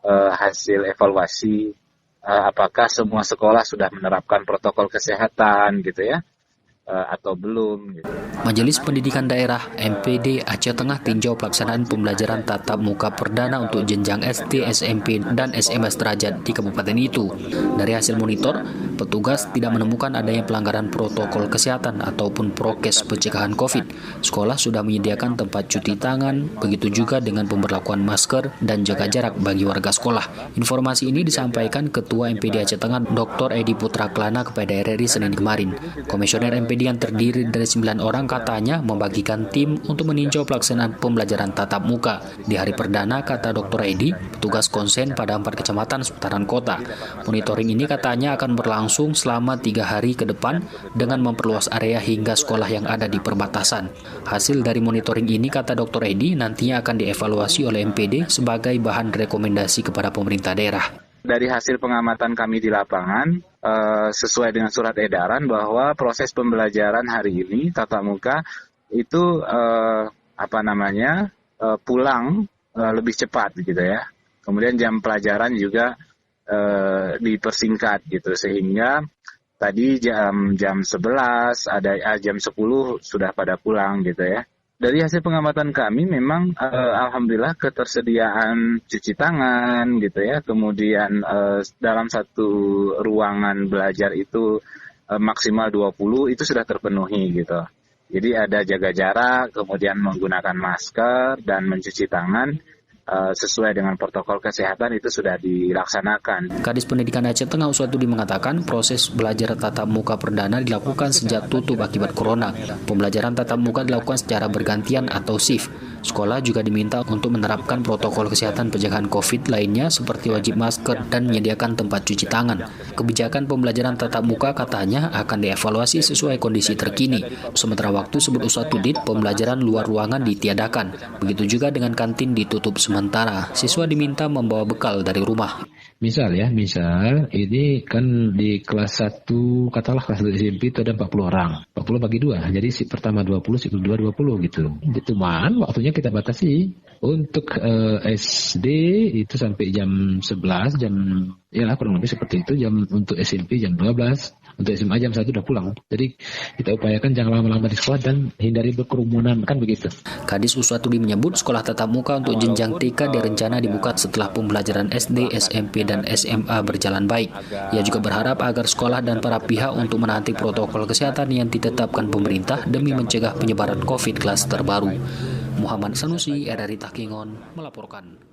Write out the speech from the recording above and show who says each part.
Speaker 1: hasil evaluasi apakah semua sekolah sudah menerapkan protokol kesehatan gitu ya, atau belum gitu.
Speaker 2: Majelis Pendidikan Daerah MPD Aceh Tengah tinjau pelaksanaan pembelajaran tatap muka perdana untuk jenjang SD, SMP, dan SMA sederajat di kabupaten itu. Dari hasil monitor, petugas tidak menemukan adanya pelanggaran protokol kesehatan ataupun prokes pencegahan COVID. Sekolah sudah menyediakan tempat cuci tangan, begitu juga dengan pemberlakuan masker dan jaga jarak bagi warga sekolah. Informasi ini disampaikan Ketua MPD Aceh Tengah Dr. Edi Putra Klana kepada RRI Senin kemarin. Komisioner MPD yang terdiri dari 9 orang katanya membagikan tim untuk meninjau pelaksanaan pembelajaran tatap muka. Di hari perdana, kata Dr. Edi, petugas konsen pada 4 kecamatan seputaran kota. Monitoring ini katanya akan berlangsung selama 3 hari ke depan dengan memperluas area hingga sekolah yang ada di perbatasan. Hasil dari monitoring ini, kata Dr. Edi, nantinya akan dievaluasi oleh MPD sebagai bahan rekomendasi kepada pemerintah daerah.
Speaker 1: Dari hasil pengamatan kami di lapangan, sesuai dengan surat edaran bahwa proses pembelajaran hari ini tatap muka itu pulang lebih cepat gitu ya. Kemudian jam pelajaran juga dipersingkat gitu, sehingga tadi jam 11 ada jam 10 sudah pada pulang gitu ya. Dari hasil pengamatan kami memang alhamdulillah ketersediaan cuci tangan gitu ya, kemudian dalam satu ruangan belajar itu maksimal 20 itu sudah terpenuhi gitu. Jadi ada jaga jarak, kemudian menggunakan masker dan mencuci tangan sesuai dengan protokol kesehatan itu sudah dilaksanakan.
Speaker 2: Kadis Pendidikan Aceh Tengah Uswatudi mengatakan proses belajar tatap muka perdana dilakukan sejak tutup akibat corona. Pembelajaran tatap muka dilakukan secara bergantian atau shift. Sekolah juga diminta untuk menerapkan protokol kesehatan pencegahan COVID lainnya seperti wajib masker dan menyediakan tempat cuci tangan. Kebijakan pembelajaran tatap muka katanya akan dievaluasi sesuai kondisi terkini. Sementara waktu sebut Uswatudi, pembelajaran luar ruangan ditiadakan. Begitu juga dengan kantin ditutup sementara. Siswa diminta membawa bekal dari rumah.
Speaker 3: Misal ini kan di kelas 1, katakanlah kelas 1 SMP itu ada 40 orang. 40 bagi 2, jadi si pertama 20, si kedua 20 gitu. Cuman waktunya kita batasi. Untuk SD itu sampai jam 11, kurang lebih seperti itu. Untuk SMP jam 12, untuk SMA jam 1 udah pulang. Jadi kita upayakan jangan lama-lama di sekolah dan hindari berkerumunan, kan begitu.
Speaker 2: Kadis Uswatudi menyebut sekolah tatap muka untuk jenjang TK direncana dibuka setelah pembelajaran SD, SMP, dan SMA berjalan baik. Ia juga berharap agar sekolah dan para pihak untuk menaati protokol kesehatan yang ditetapkan pemerintah demi mencegah penyebaran COVID klaster baru. Muhammad Sanusi, RRI Tahkingon, melaporkan.